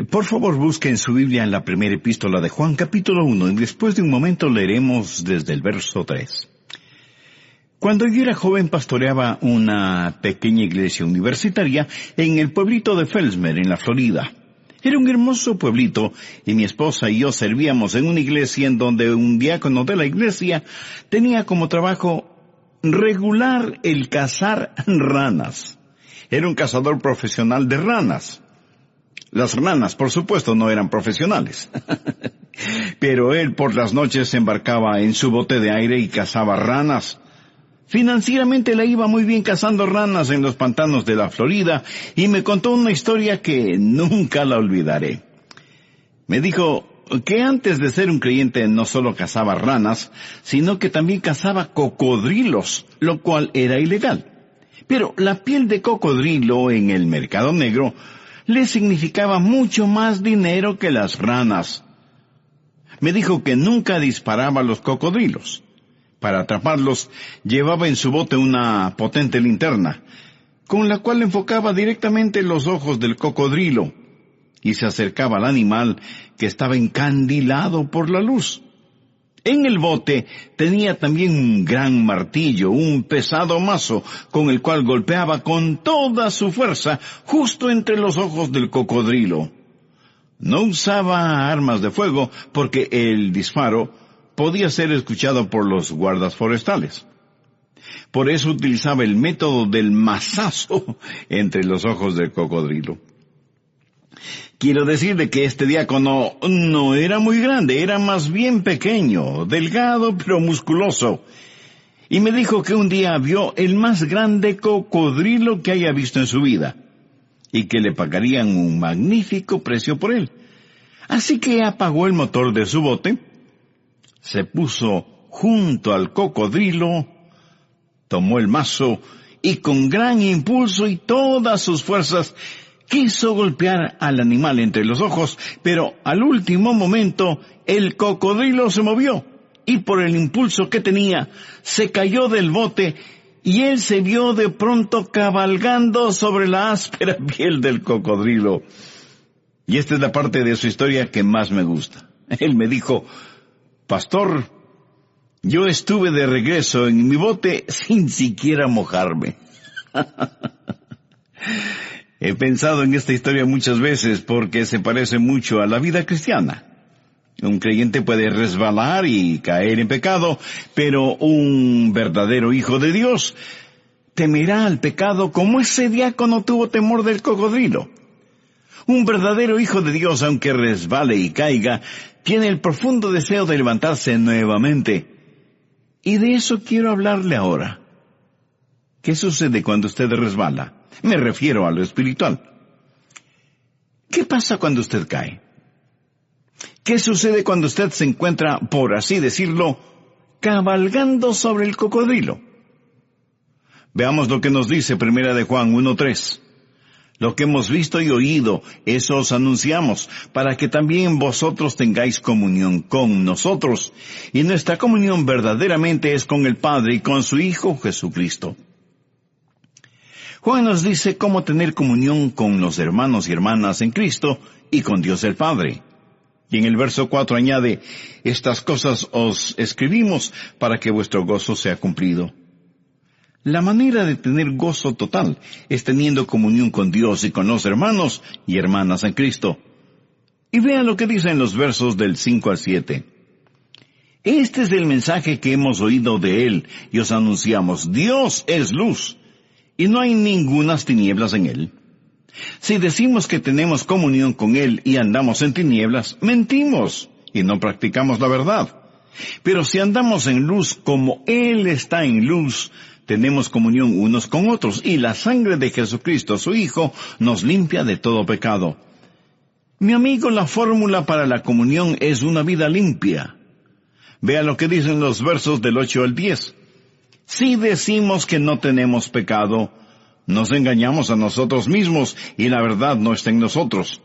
Por favor, busquen su Biblia en la primera epístola de Juan, capítulo 1, y después de un momento leeremos desde el verso 3. Cuando yo era joven pastoreaba una pequeña iglesia universitaria en el pueblito de Fellsmere, en la Florida. Era un hermoso pueblito y mi esposa y yo servíamos en una iglesia en donde un diácono de la iglesia tenía como trabajo regular el cazar ranas. Era un cazador profesional de ranas. Las ranas, por supuesto, no eran profesionales. Pero él por las noches se embarcaba en su bote de aire y cazaba ranas. Financieramente le iba muy bien cazando ranas en los pantanos de la Florida y me contó una historia que nunca la olvidaré. Me dijo que antes de ser un creyente no solo cazaba ranas, sino que también cazaba cocodrilos, lo cual era ilegal. Pero la piel de cocodrilo en el mercado negro le significaba mucho más dinero que las ranas. Me dijo que nunca disparaba a los cocodrilos. Para atraparlos, llevaba en su bote una potente linterna, con la cual enfocaba directamente los ojos del cocodrilo, y se acercaba al animal que estaba encandilado por la luz. En el bote tenía también un gran martillo, un pesado mazo, con el cual golpeaba con toda su fuerza justo entre los ojos del cocodrilo. No usaba armas de fuego porque el disparo podía ser escuchado por los guardas forestales. Por eso utilizaba el método del mazazo entre los ojos del cocodrilo. Quiero decirle que este diácono no era muy grande, era más bien pequeño, delgado pero musculoso. Y me dijo que un día vio el más grande cocodrilo que haya visto en su vida, y que le pagarían un magnífico precio por él. Así que apagó el motor de su bote, se puso junto al cocodrilo, tomó el mazo y con gran impulso y todas sus fuerzas quiso golpear al animal entre los ojos, pero al último momento el cocodrilo se movió y por el impulso que tenía se cayó del bote y él se vio de pronto cabalgando sobre la áspera piel del cocodrilo. Y esta es la parte de su historia que más me gusta. Él me dijo: «Pastor, yo estuve de regreso en mi bote sin siquiera mojarme». He pensado en esta historia muchas veces porque se parece mucho a la vida cristiana. Un creyente puede resbalar y caer en pecado, pero un verdadero hijo de Dios temerá al pecado como ese diácono tuvo temor del cocodrilo. Un verdadero hijo de Dios, aunque resbale y caiga, tiene el profundo deseo de levantarse nuevamente. Y de eso quiero hablarle ahora. ¿Qué sucede cuando usted resbala? Me refiero a lo espiritual. ¿Qué pasa cuando usted cae? ¿Qué sucede cuando usted se encuentra, por así decirlo, cabalgando sobre el cocodrilo? Veamos lo que nos dice Primera de Juan 1:3. Lo que hemos visto y oído, eso os anunciamos, para que también vosotros tengáis comunión con nosotros. Y nuestra comunión verdaderamente es con el Padre y con su Hijo Jesucristo. Juan nos dice cómo tener comunión con los hermanos y hermanas en Cristo y con Dios el Padre. Y en el verso 4 añade: «Estas cosas os escribimos para que vuestro gozo sea cumplido». La manera de tener gozo total es teniendo comunión con Dios y con los hermanos y hermanas en Cristo. Y vean lo que dice en los versos del 5 al 7. «Este es el mensaje que hemos oído de Él y os anunciamos: Dios es luz, y no hay ningunas tinieblas en Él. Si decimos que tenemos comunión con Él y andamos en tinieblas, mentimos y no practicamos la verdad. Pero si andamos en luz como Él está en luz, tenemos comunión unos con otros, y la sangre de Jesucristo, su Hijo, nos limpia de todo pecado». Mi amigo, la fórmula para la comunión es una vida limpia. Vea lo que dicen los versos del 8 al 10. «Si decimos que no tenemos pecado, nos engañamos a nosotros mismos y la verdad no está en nosotros.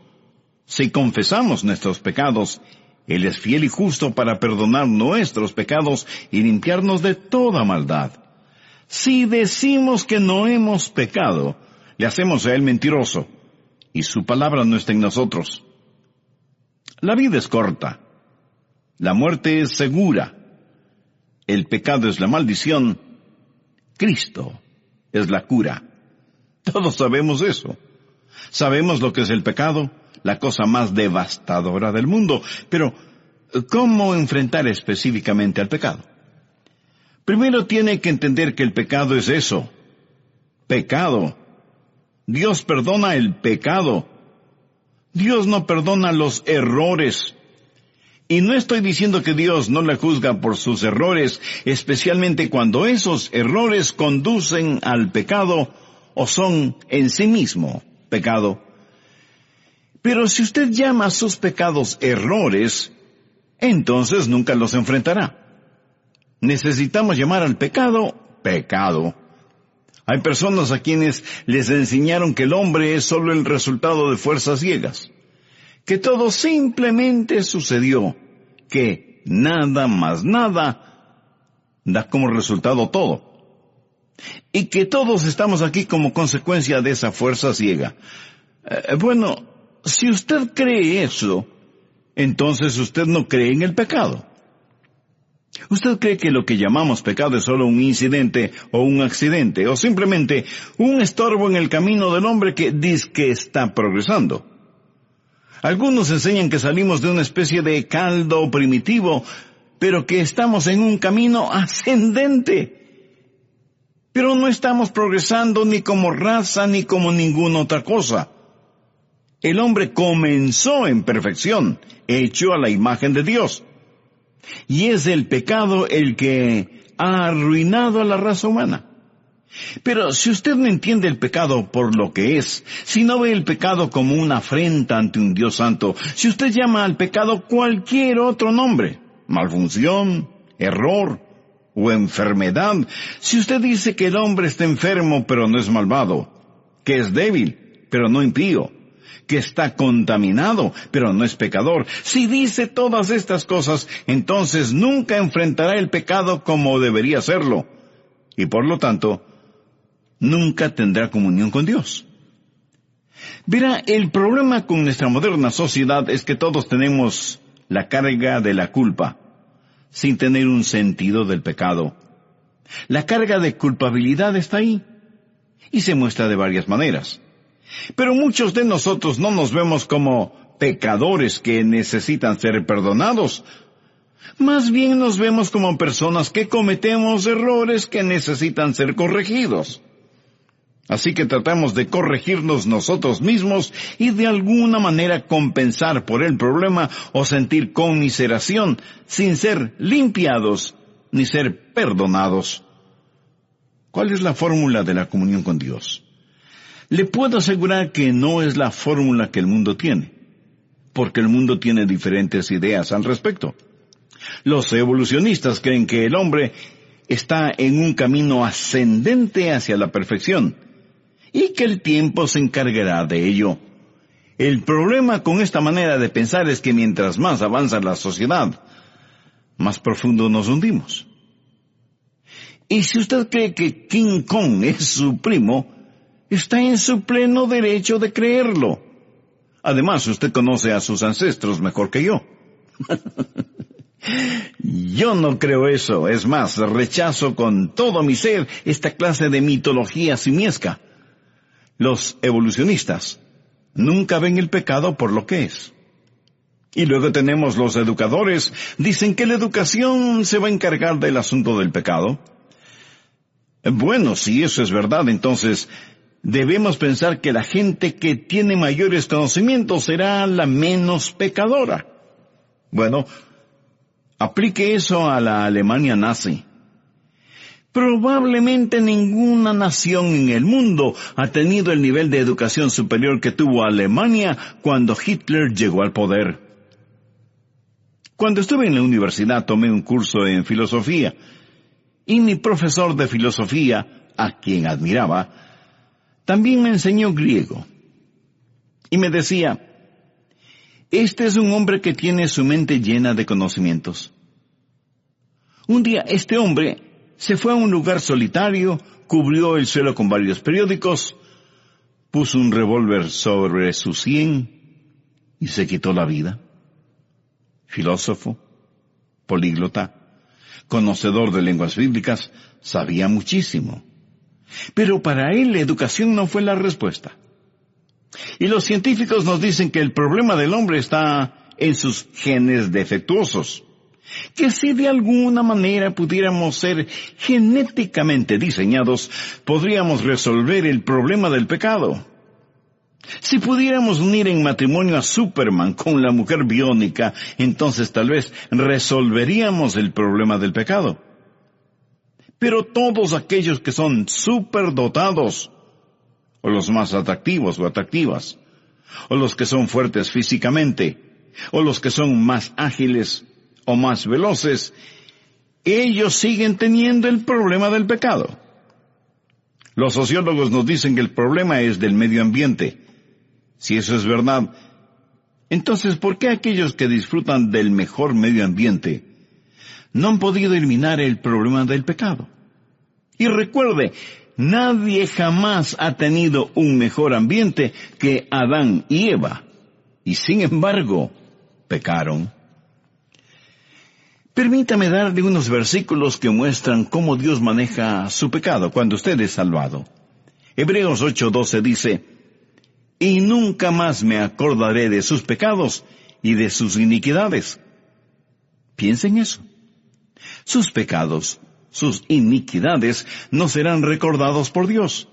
Si confesamos nuestros pecados, Él es fiel y justo para perdonar nuestros pecados y limpiarnos de toda maldad. Si decimos que no hemos pecado, le hacemos a Él mentiroso, y su palabra no está en nosotros. La vida es corta. La muerte es segura. El pecado es la maldición. Cristo es la cura. Todos sabemos eso. Sabemos lo que es el pecado, la cosa más devastadora del mundo. Pero, ¿cómo enfrentar específicamente al pecado? Primero tiene que entender que el pecado es eso. Pecado. Dios perdona el pecado. Dios no perdona los errores. Y no estoy diciendo que Dios no le juzga por sus errores, especialmente cuando esos errores conducen al pecado o son en sí mismo pecado. Pero si usted llama a sus pecados errores, entonces nunca los enfrentará. Necesitamos llamar al pecado, pecado. Hay personas a quienes les enseñaron que el hombre es solo el resultado de fuerzas ciegas, que todo simplemente sucedió, que nada más nada da como resultado todo, y que todos estamos aquí como consecuencia de esa fuerza ciega. Bueno, si usted cree eso, entonces usted no cree en el pecado. ¿Usted cree que lo que llamamos pecado es solo un incidente o un accidente, o simplemente un estorbo en el camino del hombre que dice que está progresando? Algunos enseñan que salimos de una especie de caldo primitivo, pero que estamos en un camino ascendente. Pero no estamos progresando ni como raza ni como ninguna otra cosa. El hombre comenzó en perfección, hecho a la imagen de Dios. Y es el pecado el que ha arruinado a la raza humana. Pero si usted no entiende el pecado por lo que es, si no ve el pecado como una afrenta ante un Dios santo, si usted llama al pecado cualquier otro nombre, malfunción, error o enfermedad, si usted dice que el hombre está enfermo pero no es malvado, que es débil pero no impío, que está contaminado, pero no es pecador. Si dice todas estas cosas, entonces nunca enfrentará el pecado como debería hacerlo. Y por lo tanto, nunca tendrá comunión con Dios. Verá, el problema con nuestra moderna sociedad es que todos tenemos la carga de la culpa, sin tener un sentido del pecado. La carga de culpabilidad está ahí, y se muestra de varias maneras. Pero muchos de nosotros no nos vemos como pecadores que necesitan ser perdonados. Más bien nos vemos como personas que cometemos errores que necesitan ser corregidos. Así que tratamos de corregirnos nosotros mismos y de alguna manera compensar por el problema o sentir conmiseración sin ser limpiados ni ser perdonados. ¿Cuál es la fórmula de la comunión con Dios? Le puedo asegurar que no es la fórmula que el mundo tiene, porque el mundo tiene diferentes ideas al respecto. Los evolucionistas creen que el hombre está en un camino ascendente hacia la perfección, y que el tiempo se encargará de ello. El problema con esta manera de pensar es que mientras más avanza la sociedad, más profundo nos hundimos. Y si usted cree que King Kong es su primo, está en su pleno derecho de creerlo. Además, usted conoce a sus ancestros mejor que yo. Yo no creo eso. Es más, rechazo con todo mi ser esta clase de mitología simiesca. Los evolucionistas nunca ven el pecado por lo que es. Y luego tenemos los educadores. Dicen que la educación se va a encargar del asunto del pecado. Bueno, si eso es verdad, entonces debemos pensar que la gente que tiene mayores conocimientos será la menos pecadora. Bueno, aplique eso a la Alemania nazi. Probablemente ninguna nación en el mundo ha tenido el nivel de educación superior que tuvo Alemania cuando Hitler llegó al poder. Cuando estuve en la universidad tomé un curso en filosofía, y mi profesor de filosofía, a quien admiraba, también me enseñó griego. Y me decía, este es un hombre que tiene su mente llena de conocimientos. Un día este hombre se fue a un lugar solitario, cubrió el suelo con varios periódicos, puso un revólver sobre su sien y se quitó la vida. filósofo, políglota, conocedor de lenguas bíblicas, sabía muchísimo. Pero para él la educación no fue la respuesta. Y los científicos nos dicen que el problema del hombre está en sus genes defectuosos. Que si de alguna manera pudiéramos ser genéticamente diseñados, podríamos resolver el problema del pecado. Si pudiéramos unir en matrimonio a Superman con la mujer biónica, entonces tal vez resolveríamos el problema del pecado. Pero todos aquellos que son superdotados, o los más atractivos o atractivas, o los que son fuertes físicamente, o los que son más ágiles o más veloces, ellos siguen teniendo el problema del pecado. Los sociólogos nos dicen que el problema es del medio ambiente. Si eso es verdad, entonces ¿por qué aquellos que disfrutan del mejor medio ambiente no han podido eliminar el problema del pecado? Y recuerde, nadie jamás ha tenido un mejor ambiente que Adán y Eva, y sin embargo, pecaron. Permítame darle unos versículos que muestran cómo Dios maneja su pecado cuando usted es salvado. Hebreos 8:12 dice, «Y nunca más me acordaré de sus pecados y de sus iniquidades». Piensen eso. Sus pecados, sus iniquidades, no serán recordados por Dios.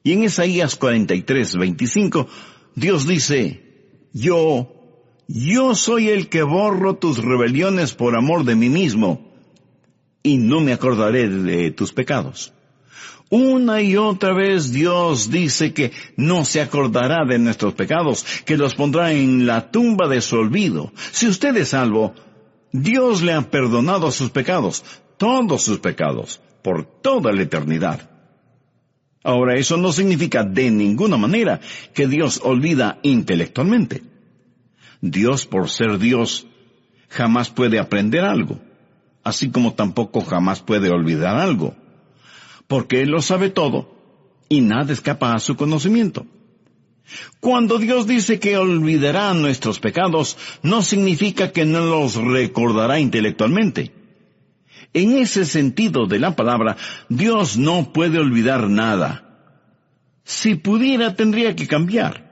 Y en Isaías 43:25, Dios dice, Yo soy el que borro tus rebeliones por amor de mí mismo, y no me acordaré de tus pecados. Una y otra vez Dios dice que no se acordará de nuestros pecados, que los pondrá en la tumba de su olvido. Si usted es salvo, Dios le ha perdonado sus pecados, todos sus pecados, por toda la eternidad. Ahora, eso no significa de ninguna manera que Dios olvida intelectualmente. Dios, por ser Dios, jamás puede aprender algo, así como tampoco jamás puede olvidar algo, porque Él lo sabe todo y nada escapa a su conocimiento. Cuando Dios dice que olvidará nuestros pecados, no significa que no los recordará intelectualmente. En ese sentido de la palabra, Dios no puede olvidar nada. Si pudiera, tendría que cambiar.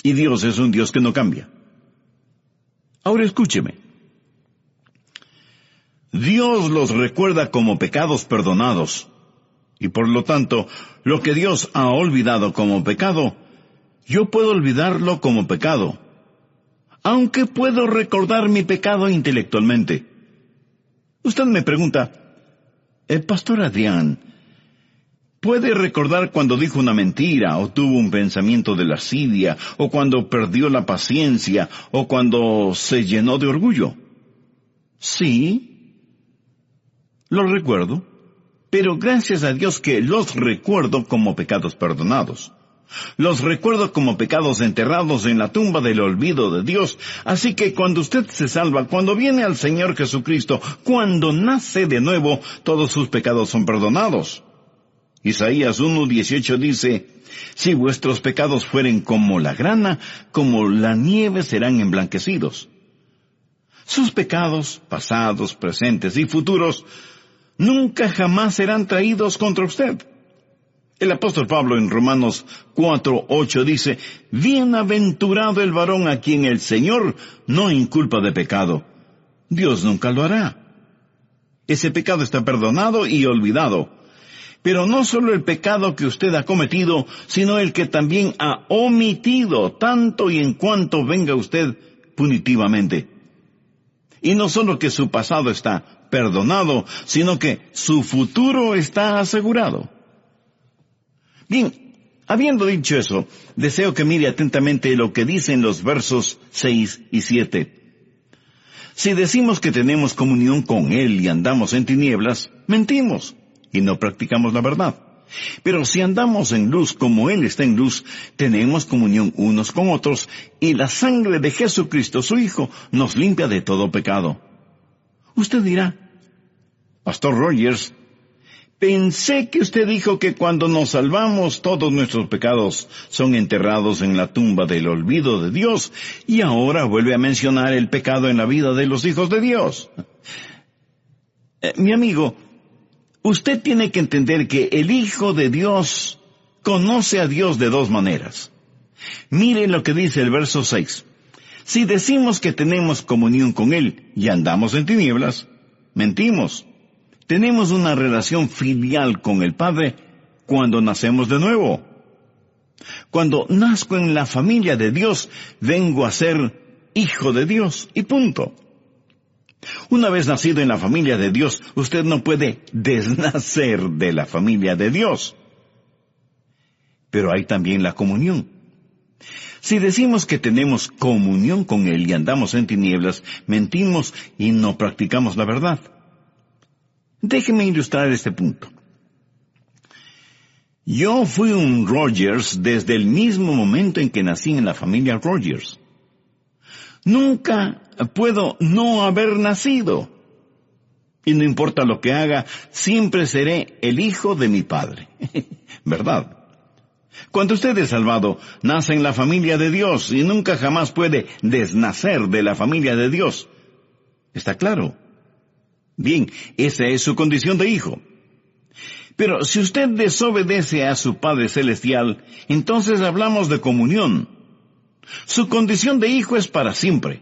Y Dios es un Dios que no cambia. Ahora escúcheme. Dios los recuerda como pecados perdonados. Y por lo tanto, lo que Dios ha olvidado como pecado, yo puedo olvidarlo como pecado. Aunque puedo recordar mi pecado intelectualmente. Usted me pregunta, Pastor Adrián, ¿puede recordar cuando dijo una mentira, o tuvo un pensamiento de lascivia, o cuando perdió la paciencia, o cuando se llenó de orgullo? Sí, lo recuerdo, pero gracias a Dios que los recuerdo como pecados perdonados. Los recuerdo como pecados enterrados en la tumba del olvido de Dios. Así que cuando usted se salva, cuando viene al Señor Jesucristo, cuando nace de nuevo, todos sus pecados son perdonados. Isaías 1:18 dice, «Si vuestros pecados fueren como la grana, como la nieve serán emblanquecidos». Sus pecados, pasados, presentes y futuros, nunca jamás serán traídos contra usted. El apóstol Pablo en Romanos 4:8 dice, «Bienaventurado el varón a quien el Señor no inculpa de pecado». Dios nunca lo hará. Ese pecado está perdonado y olvidado. Pero no solo el pecado que usted ha cometido, sino el que también ha omitido, tanto y en cuanto venga usted punitivamente. Y no solo que su pasado está perdonado, sino que su futuro está asegurado. Bien, habiendo dicho eso, deseo que mire atentamente lo que dicen los versos 6 y 7. Si decimos que tenemos comunión con Él y andamos en tinieblas, mentimos y no practicamos la verdad. Pero si andamos en luz como Él está en luz, tenemos comunión unos con otros, y la sangre de Jesucristo, su Hijo, nos limpia de todo pecado. Usted dirá, Pastor Rogers, Pensé que usted dijo que cuando nos salvamos todos nuestros pecados son enterrados en la tumba del olvido de Dios, y ahora vuelve a mencionar el pecado en la vida de los hijos de Dios. Mi amigo, usted tiene que entender que el Hijo de Dios conoce a Dios de dos maneras. Mire lo que dice el verso 6. Si decimos que tenemos comunión con Él y andamos en tinieblas, mentimos. Tenemos una relación filial con el Padre cuando nacemos de nuevo. Cuando nazco en la familia de Dios, vengo a ser hijo de Dios, y punto. Una vez nacido en la familia de Dios, usted no puede desnacer de la familia de Dios. Pero hay también la comunión. Si decimos que tenemos comunión con Él y andamos en tinieblas, mentimos y no practicamos la verdad. Déjeme ilustrar este punto. Yo fui un Rogers desde el mismo momento en que nací en la familia Rogers. Nunca puedo no haber nacido. Y no importa lo que haga, siempre seré el hijo de mi padre. ¿Verdad? Cuando usted es salvado, nace en la familia de Dios y nunca jamás puede desnacer de la familia de Dios. ¿Está claro? Bien, esa es su condición de hijo. Pero si usted desobedece a su Padre Celestial, entonces hablamos de comunión. Su condición de hijo es para siempre.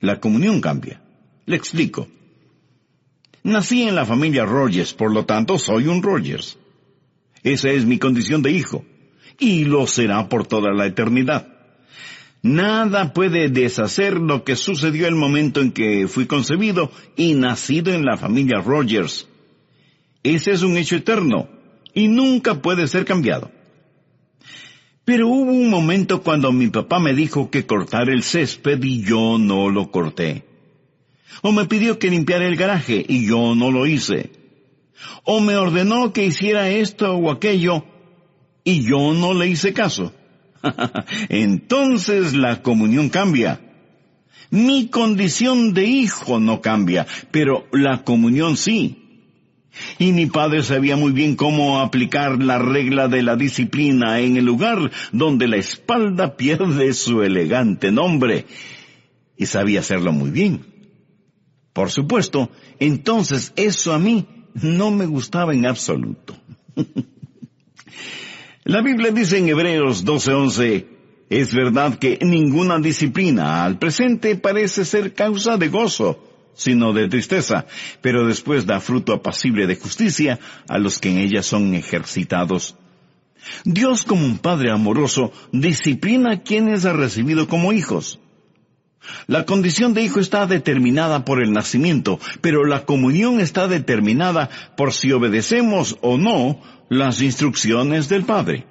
La comunión cambia. Le explico. Nací en la familia Rogers, por lo tanto soy un Rogers. Esa es mi condición de hijo, y lo será por toda la eternidad. Nada puede deshacer lo que sucedió el momento en que fui concebido y nacido en la familia Rogers. Ese es un hecho eterno, y nunca puede ser cambiado. Pero hubo un momento cuando mi papá me dijo que cortar el césped y yo no lo corté. O me pidió que limpiara el garaje y yo no lo hice. O me ordenó que hiciera esto o aquello y yo no le hice caso. Entonces la comunión cambia. Mi condición de hijo no cambia, pero la comunión sí. Y mi padre sabía muy bien cómo aplicar la regla de la disciplina en el lugar donde la espalda pierde su elegante nombre. Y sabía hacerlo muy bien. Por supuesto, entonces eso a mí no me gustaba en absoluto. La Biblia dice en Hebreos 12:11, es verdad que ninguna disciplina al presente parece ser causa de gozo, sino de tristeza, pero después da fruto apacible de justicia a los que en ella son ejercitados. Dios, como un Padre amoroso, disciplina a quienes ha recibido como hijos. La condición de hijo está determinada por el nacimiento, pero la comunión está determinada por si obedecemos o no las instrucciones del Padre.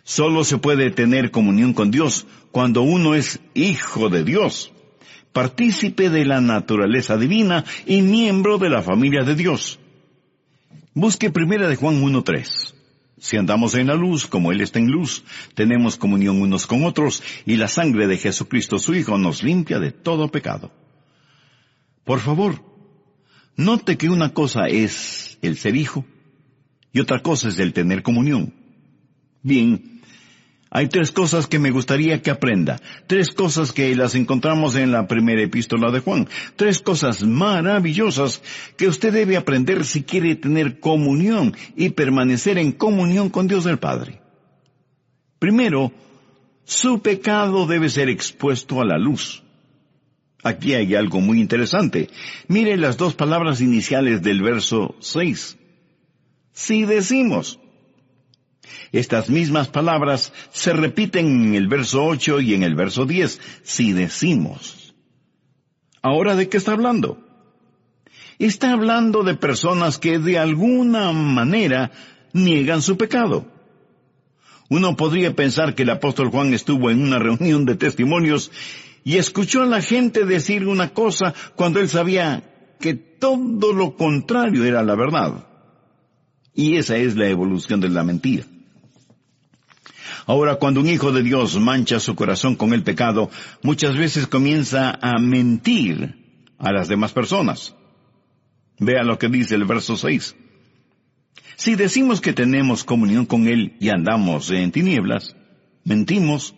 Solo se puede tener comunión con Dios cuando uno es hijo de Dios, partícipe de la naturaleza divina y miembro de la familia de Dios. Busque 1 de Juan 1:3. Si andamos en la luz, como Él está en luz, tenemos comunión unos con otros, y la sangre de Jesucristo su Hijo nos limpia de todo pecado. Por favor, note que una cosa es el ser hijo, y otra cosa es el tener comunión. Bien, hay 3 cosas que me gustaría que aprenda, 3 cosas que las encontramos en la primera epístola de Juan, 3 cosas maravillosas que usted debe aprender si quiere tener comunión y permanecer en comunión con Dios el Padre. Primero, su pecado debe ser expuesto a la luz. Aquí hay algo muy interesante. Mire las 2 palabras iniciales del verso 6. Si decimos. Estas mismas palabras se repiten en el verso 8 y en el verso 10. Si decimos. ¿Ahora de qué está hablando? Está hablando de personas que de alguna manera niegan su pecado. Uno podría pensar que el apóstol Juan estuvo en una reunión de testimonios y escuchó a la gente decir una cosa cuando él sabía que todo lo contrario era la verdad. Y esa es la evolución de la mentira. Ahora, cuando un hijo de Dios mancha su corazón con el pecado, muchas veces comienza a mentir a las demás personas. Vea lo que dice el verso 6. Si decimos que tenemos comunión con Él y andamos en tinieblas, mentimos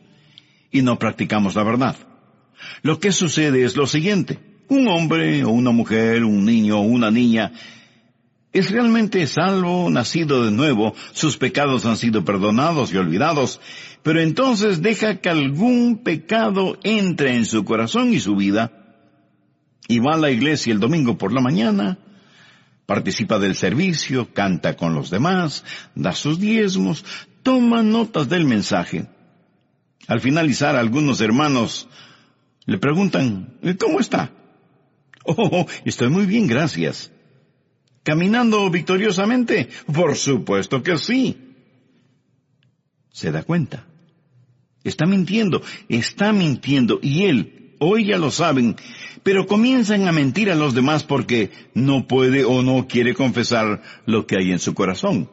y no practicamos la verdad. Lo que sucede es lo siguiente: un hombre o una mujer, un niño o una niña, es realmente salvo, nacido de nuevo, sus pecados han sido perdonados y olvidados, pero entonces deja que algún pecado entre en su corazón y su vida, y va a la iglesia el domingo por la mañana, participa del servicio, canta con los demás, da sus diezmos, toma notas del mensaje. Al finalizar, algunos hermanos le preguntan: ¿cómo está? Oh, estoy muy bien, gracias. ¿Caminando victoriosamente? Por supuesto que sí. ¿Se da cuenta? Está mintiendo, y él, hoy ya lo saben, pero comienzan a mentir a los demás porque no puede o no quiere confesar lo que hay en su corazón.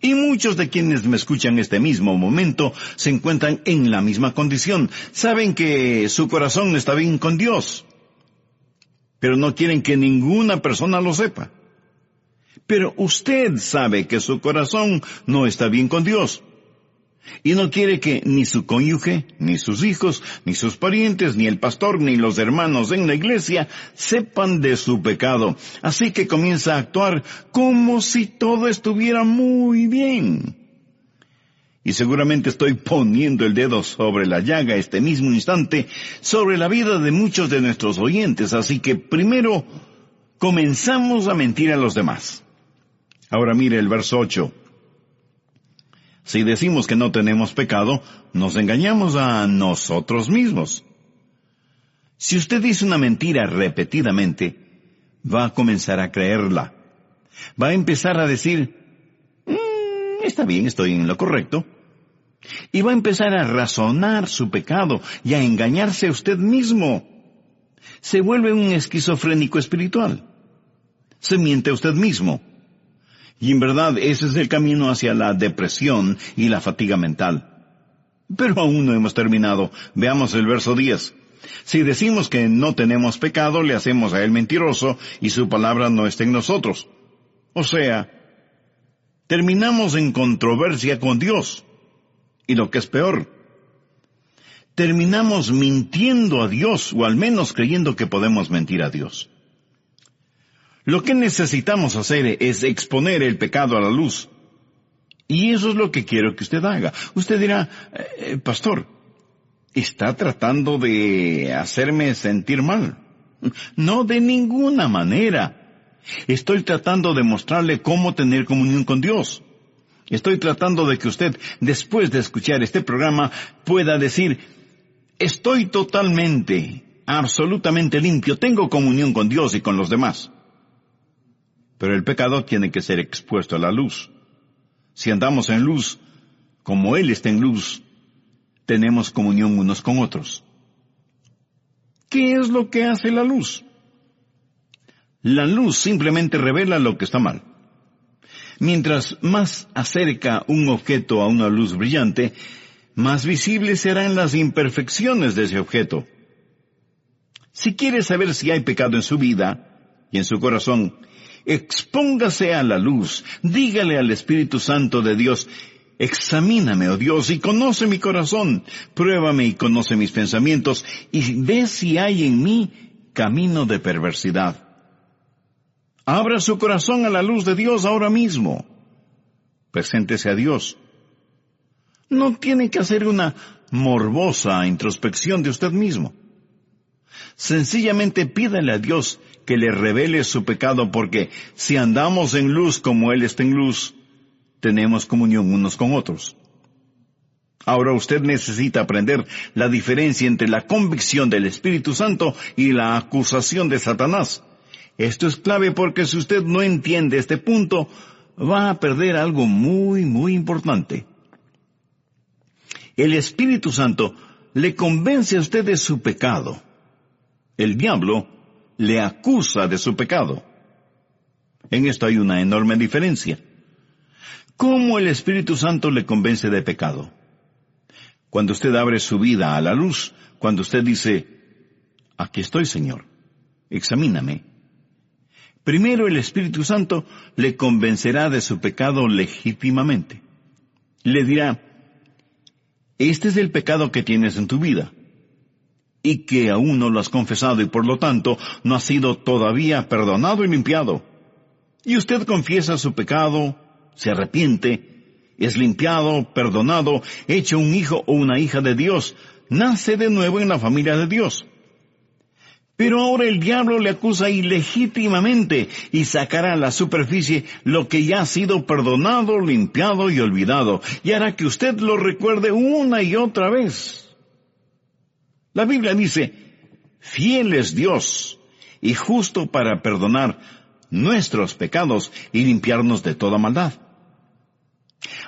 Y muchos de quienes me escuchan en este mismo momento se encuentran en la misma condición. Saben que su corazón no está bien con Dios, pero no quieren que ninguna persona lo sepa. Pero usted sabe que su corazón no está bien con Dios, y no quiere que ni su cónyuge, ni sus hijos, ni sus parientes, ni el pastor, ni los hermanos en la iglesia sepan de su pecado. Así que comienza a actuar como si todo estuviera muy bien. Y seguramente estoy poniendo el dedo sobre la llaga este mismo instante, sobre la vida de muchos de nuestros oyentes. Así que primero comenzamos a mentir a los demás. Ahora mire el verso 8. Si decimos que no tenemos pecado, nos engañamos a nosotros mismos. Si usted dice una mentira repetidamente, va a comenzar a creerla. Va a empezar a decir: está bien, estoy en lo correcto. Y va a empezar a razonar su pecado y a engañarse a usted mismo. Se vuelve un esquizofrénico espiritual. Se miente a usted mismo. Y en verdad ese es el camino hacia la depresión y la fatiga mental. Pero aún no hemos terminado. Veamos el verso 10. Si decimos que no tenemos pecado, le hacemos a él mentiroso y su palabra no está en nosotros. O sea, terminamos en controversia con Dios. Y lo que es peor, terminamos mintiendo a Dios, o al menos creyendo que podemos mentir a Dios. Lo que necesitamos hacer es exponer el pecado a la luz. Y eso es lo que quiero que usted haga. Usted dirá: pastor, ¿está tratando de hacerme sentir mal? No, de ninguna manera. Estoy tratando de mostrarle cómo tener comunión con Dios. Estoy tratando de que usted, después de escuchar este programa, pueda decir: estoy totalmente, absolutamente limpio, tengo comunión con Dios y con los demás. Pero el pecado tiene que ser expuesto a la luz. Si andamos en luz, como Él está en luz, tenemos comunión unos con otros. ¿Qué es lo que hace la luz? La luz simplemente revela lo que está mal. Mientras más acerca un objeto a una luz brillante, más visibles serán las imperfecciones de ese objeto. Si quiere saber si hay pecado en su vida y en su corazón, expóngase a la luz, dígale al Espíritu Santo de Dios: examíname, oh Dios, y conoce mi corazón, pruébame y conoce mis pensamientos, y ve si hay en mí camino de perversidad. Abra su corazón a la luz de Dios ahora mismo. Preséntese a Dios. No tiene que hacer una morbosa introspección de usted mismo. Sencillamente pídale a Dios que le revele su pecado, porque si andamos en luz como Él está en luz, tenemos comunión unos con otros. Ahora usted necesita aprender la diferencia entre la convicción del Espíritu Santo y la acusación de Satanás. Esto es clave, porque si usted no entiende este punto, va a perder algo muy, muy importante. El Espíritu Santo le convence a usted de su pecado. El diablo le acusa de su pecado. En esto hay una enorme diferencia. ¿Cómo el Espíritu Santo le convence de pecado? Cuando usted abre su vida a la luz, cuando usted dice: aquí estoy, Señor, examíname. Primero, el Espíritu Santo le convencerá de su pecado legítimamente. Le dirá, este es el pecado que tienes en tu vida, y que aún no lo has confesado y por lo tanto no has sido todavía perdonado y limpiado. Y usted confiesa su pecado, se arrepiente, es limpiado, perdonado, hecho un hijo o una hija de Dios, nace de nuevo en la familia de Dios. Pero ahora el diablo le acusa ilegítimamente y sacará a la superficie lo que ya ha sido perdonado, limpiado y olvidado, y hará que usted lo recuerde una y otra vez. La Biblia dice, fiel es Dios y justo para perdonar nuestros pecados y limpiarnos de toda maldad.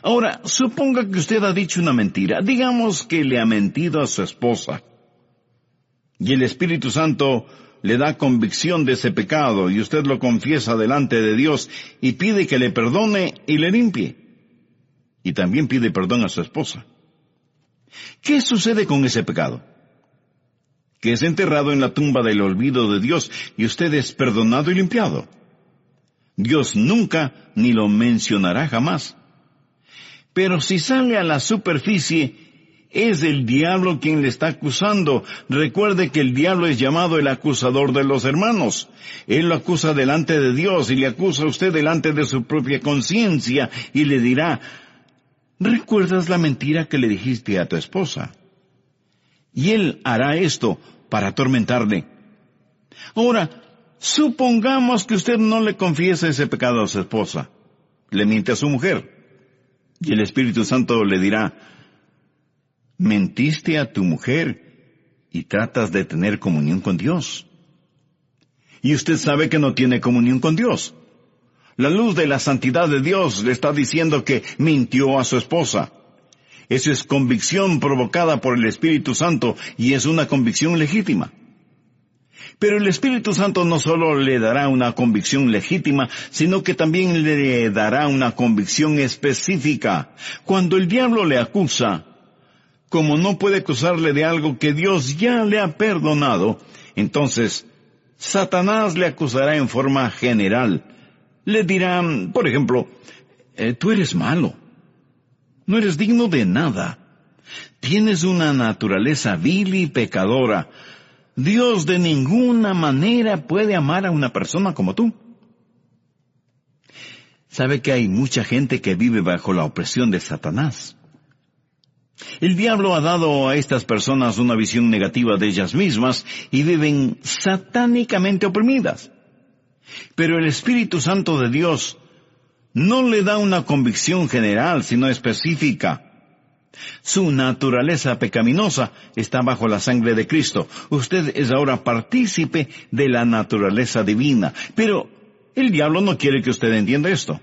Ahora, suponga que usted ha dicho una mentira. Digamos que le ha mentido a su esposa. Y el Espíritu Santo le da convicción de ese pecado y usted lo confiesa delante de Dios y pide que le perdone y le limpie. Y también pide perdón a su esposa. ¿Qué sucede con ese pecado? Que es enterrado en la tumba del olvido de Dios y usted es perdonado y limpiado. Dios nunca ni lo mencionará jamás. Pero si sale a la superficie, es el diablo quien le está acusando. Recuerde que el diablo es llamado el acusador de los hermanos. Él lo acusa delante de Dios y le acusa a usted delante de su propia conciencia y le dirá, ¿recuerdas la mentira que le dijiste a tu esposa? Y él hará esto para atormentarle. Ahora, supongamos que usted no le confiesa ese pecado a su esposa. Le miente a su mujer. Y el Espíritu Santo le dirá, mentiste a tu mujer y tratas de tener comunión con Dios. Y usted sabe que no tiene comunión con Dios. La luz de la santidad de Dios le está diciendo que mintió a su esposa. Eso es convicción provocada por el Espíritu Santo y es una convicción legítima. Pero el Espíritu Santo no solo le dará una convicción legítima, sino que también le dará una convicción específica. Cuando el diablo le acusa, como no puede acusarle de algo que Dios ya le ha perdonado, entonces Satanás le acusará en forma general. Le dirá, por ejemplo, tú eres malo. No eres digno de nada. Tienes una naturaleza vil y pecadora. Dios de ninguna manera puede amar a una persona como tú. ¿Sabe que hay mucha gente que vive bajo la opresión de Satanás? El diablo ha dado a estas personas una visión negativa de ellas mismas y viven satánicamente oprimidas. Pero el Espíritu Santo de Dios no le da una convicción general, sino específica. Su naturaleza pecaminosa está bajo la sangre de Cristo. Usted es ahora partícipe de la naturaleza divina. Pero el diablo no quiere que usted entienda esto.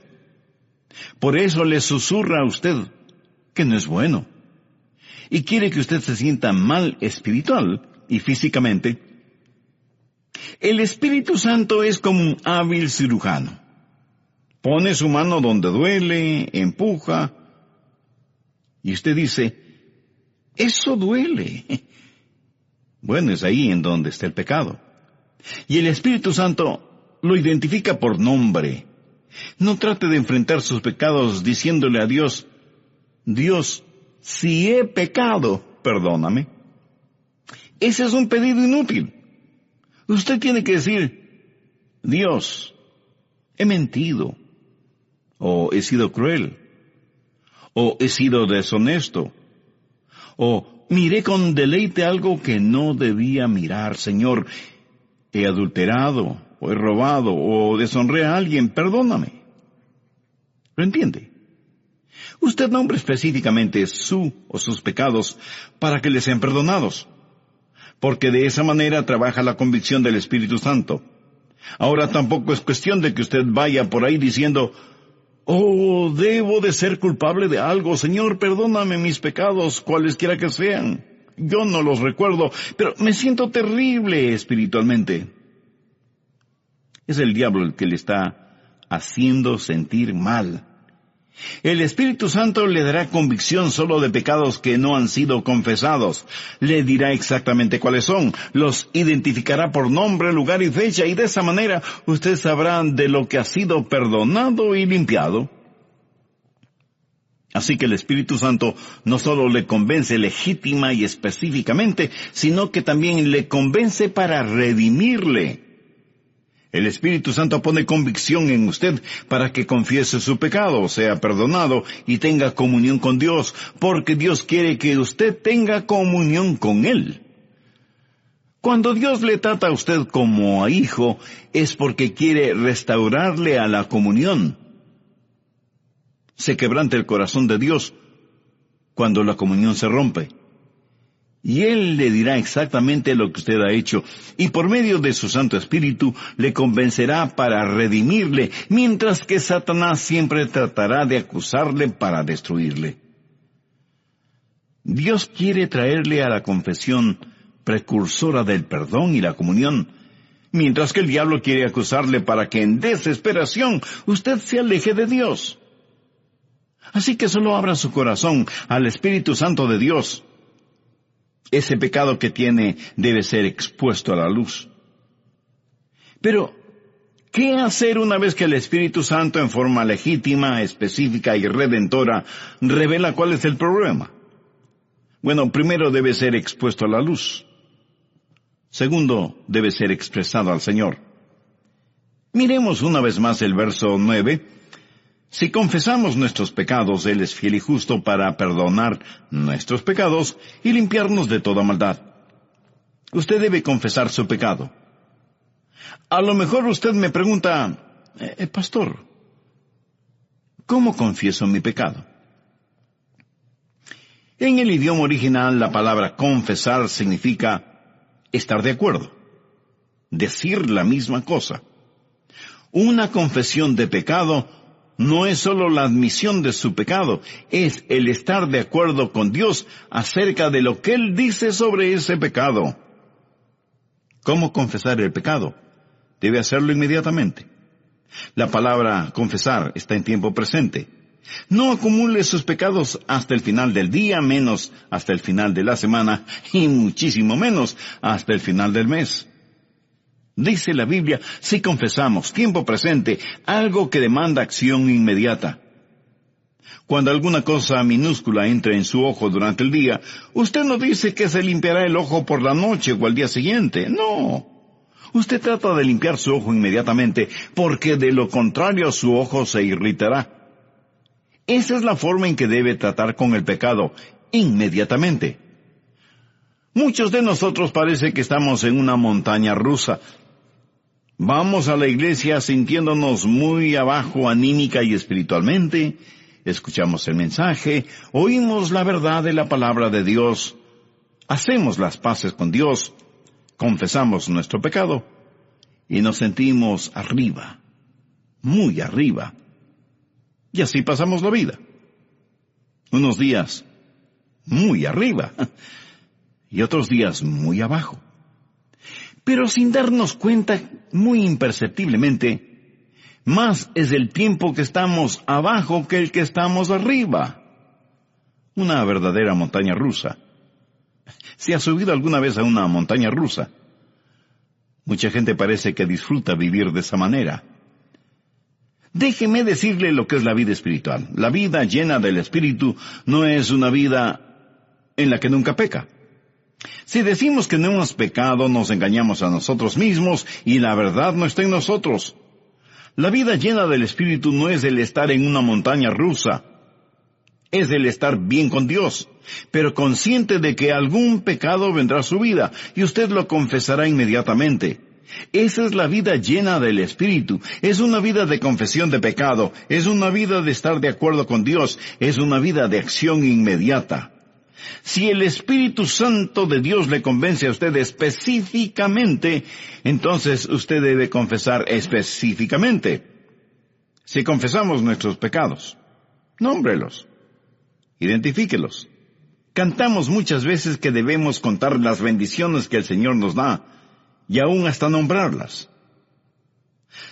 Por eso le susurra a usted que no es bueno. Y quiere que usted se sienta mal espiritual y físicamente. El Espíritu Santo es como un hábil cirujano. Pone su mano donde duele, empuja, y usted dice, eso duele. Bueno, es ahí en donde está el pecado. Y el Espíritu Santo lo identifica por nombre. No trate de enfrentar sus pecados diciéndole a Dios, Dios, si he pecado, perdóname. Ese es un pedido inútil. Usted tiene que decir, Dios, he mentido, o he sido cruel, o he sido deshonesto, o miré con deleite algo que no debía mirar, Señor, he adulterado, o he robado, o deshonré a alguien, perdóname. ¿Lo entiende? Usted nombra específicamente su o sus pecados para que les sean perdonados, porque de esa manera trabaja la convicción del Espíritu Santo. Ahora tampoco es cuestión de que usted vaya por ahí diciendo, oh, debo de ser culpable de algo, Señor, perdóname mis pecados, cualesquiera que sean. Yo no los recuerdo, pero me siento terrible espiritualmente. Es el diablo el que le está haciendo sentir mal. El Espíritu Santo le dará convicción solo de pecados que no han sido confesados. Le dirá exactamente cuáles son, los identificará por nombre, lugar y fecha, y de esa manera usted sabrá de lo que ha sido perdonado y limpiado. Así que el Espíritu Santo no solo le convence legítima y específicamente, sino que también le convence para redimirle. El Espíritu Santo pone convicción en usted para que confiese su pecado, sea perdonado y tenga comunión con Dios, porque Dios quiere que usted tenga comunión con Él. Cuando Dios le trata a usted como a hijo, es porque quiere restaurarle a la comunión. Se quebranta el corazón de Dios cuando la comunión se rompe. Y Él le dirá exactamente lo que usted ha hecho, y por medio de su Santo Espíritu le convencerá para redimirle, mientras que Satanás siempre tratará de acusarle para destruirle. Dios quiere traerle a la confesión precursora del perdón y la comunión, mientras que el diablo quiere acusarle para que en desesperación usted se aleje de Dios. Así que solo abra su corazón al Espíritu Santo de Dios. Ese pecado que tiene debe ser expuesto a la luz. Pero, ¿qué hacer una vez que el Espíritu Santo en forma legítima, específica y redentora revela cuál es el problema? Bueno, primero debe ser expuesto a la luz. Segundo, debe ser expresado al Señor. Miremos una vez más el verso 9. Si confesamos nuestros pecados, Él es fiel y justo para perdonar nuestros pecados y limpiarnos de toda maldad. Usted debe confesar su pecado. A lo mejor usted me pregunta, pastor, ¿cómo confieso mi pecado? En el idioma original, la palabra confesar significa estar de acuerdo, decir la misma cosa. Una confesión de pecado no es solo la admisión de su pecado, es el estar de acuerdo con Dios acerca de lo que Él dice sobre ese pecado. ¿Cómo confesar el pecado? Debe hacerlo inmediatamente. La palabra confesar está en tiempo presente. No acumule sus pecados hasta el final del día, menos hasta el final de la semana, y muchísimo menos hasta el final del mes. Dice la Biblia, si confesamos, tiempo presente, algo que demanda acción inmediata. Cuando alguna cosa minúscula entre en su ojo durante el día, usted no dice que se limpiará el ojo por la noche o al día siguiente. No. Usted trata de limpiar su ojo inmediatamente, porque de lo contrario su ojo se irritará. Esa es la forma en que debe tratar con el pecado, inmediatamente. Muchos de nosotros parece que estamos en una montaña rusa. Vamos a la iglesia sintiéndonos muy abajo anímica y espiritualmente, escuchamos el mensaje, oímos la verdad de la palabra de Dios, hacemos las paces con Dios, confesamos nuestro pecado y nos sentimos arriba, muy arriba. Y así pasamos la vida. Unos días muy arriba y otros días muy abajo. Pero sin darnos cuenta, muy imperceptiblemente, más es el tiempo que estamos abajo que el que estamos arriba. Una verdadera montaña rusa. ¿Se ha subido alguna vez a una montaña rusa? Mucha gente parece que disfruta vivir de esa manera. Déjeme decirle lo que es la vida espiritual. La vida llena del Espíritu no es una vida en la que nunca peca. Si decimos que no hemos pecado, nos engañamos a nosotros mismos y la verdad no está en nosotros. La vida llena del Espíritu no es el estar en una montaña rusa. Es el estar bien con Dios, pero consciente de que algún pecado vendrá a su vida y usted lo confesará inmediatamente. Esa es la vida llena del Espíritu. Es una vida de confesión de pecado. Es una vida de estar de acuerdo con Dios. Es una vida de acción inmediata. Si el Espíritu Santo de Dios le convence a usted específicamente, entonces usted debe confesar específicamente. Si confesamos nuestros pecados, nómbrelos, identifíquelos. Cantamos muchas veces que debemos contar las bendiciones que el Señor nos da, y aún hasta nombrarlas.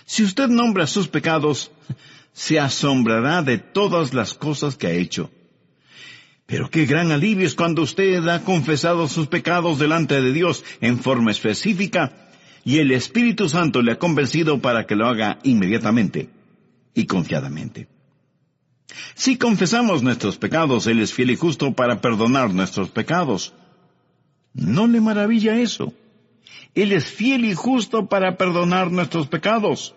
Si usted nombra sus pecados, se asombrará de todas las cosas que ha hecho. Pero qué gran alivio es cuando usted ha confesado sus pecados delante de Dios en forma específica y el Espíritu Santo le ha convencido para que lo haga inmediatamente y confiadamente. Si confesamos nuestros pecados, Él es fiel y justo para perdonar nuestros pecados. ¿No le maravilla eso? Él es fiel y justo para perdonar nuestros pecados.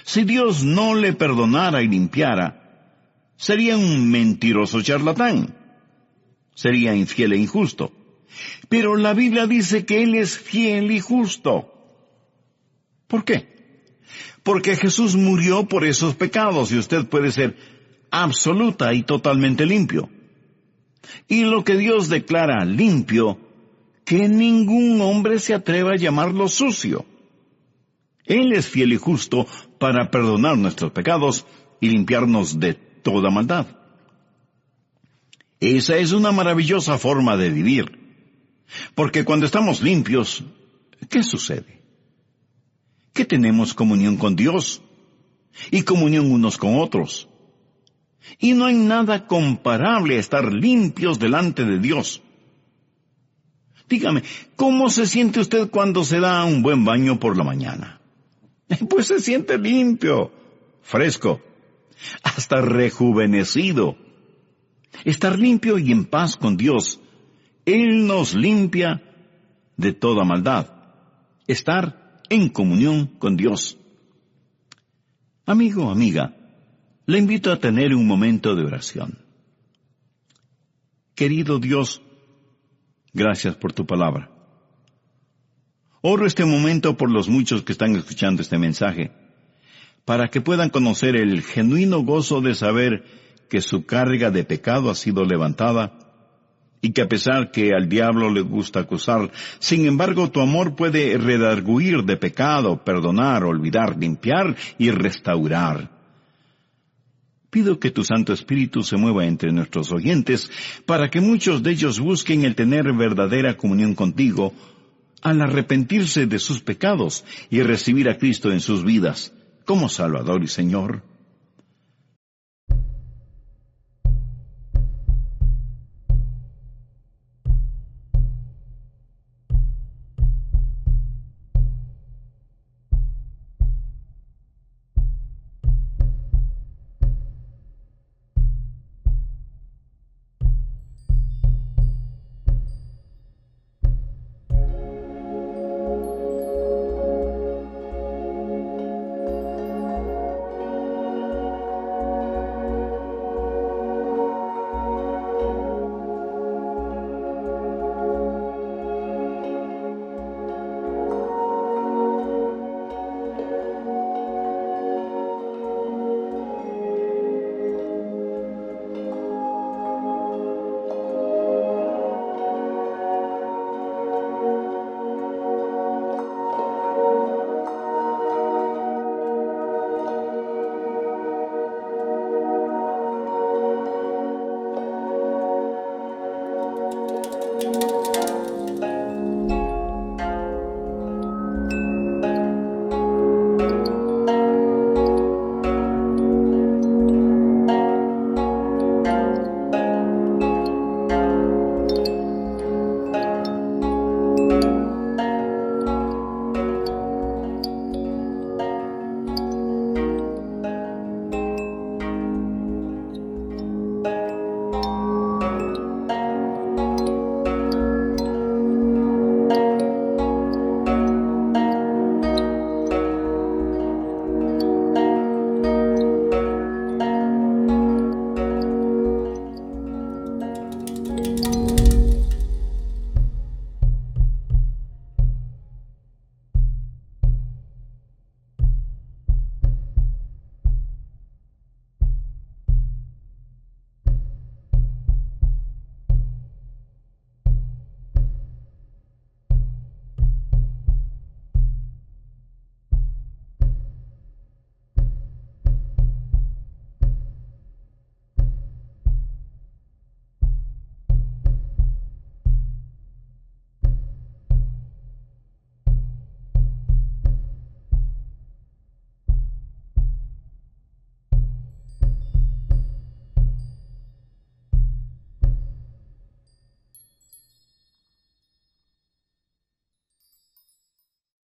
Si Dios no le perdonara y limpiara, sería un mentiroso charlatán. Sería infiel e injusto. Pero la Biblia dice que Él es fiel y justo. ¿Por qué? Porque Jesús murió por esos pecados y usted puede ser absoluta y totalmente limpio. Y lo que Dios declara limpio, que ningún hombre se atreva a llamarlo sucio. Él es fiel y justo para perdonar nuestros pecados y limpiarnos de toda maldad. Esa es una maravillosa forma de vivir. Porque cuando estamos limpios, ¿qué sucede? Que tenemos comunión con Dios y comunión unos con otros. Y no hay nada comparable a estar limpios delante de Dios. Dígame, ¿cómo se siente usted cuando se da un buen baño por la mañana? Pues se siente limpio, fresco, hasta rejuvenecido. Estar limpio y en paz con Dios, Él nos limpia de toda maldad. Estar en comunión con Dios. Amigo, amiga, le invito a tener un momento de oración. Querido Dios, gracias por tu palabra. Oro este momento por los muchos que están escuchando este mensaje, para que puedan conocer el genuino gozo de saber que su carga de pecado ha sido levantada, y que a pesar que al diablo le gusta acusar, sin embargo tu amor puede redarguir de pecado, perdonar, olvidar, limpiar y restaurar. Pido que tu Santo Espíritu se mueva entre nuestros oyentes para que muchos de ellos busquen el tener verdadera comunión contigo al arrepentirse de sus pecados y recibir a Cristo en sus vidas como Salvador y Señor.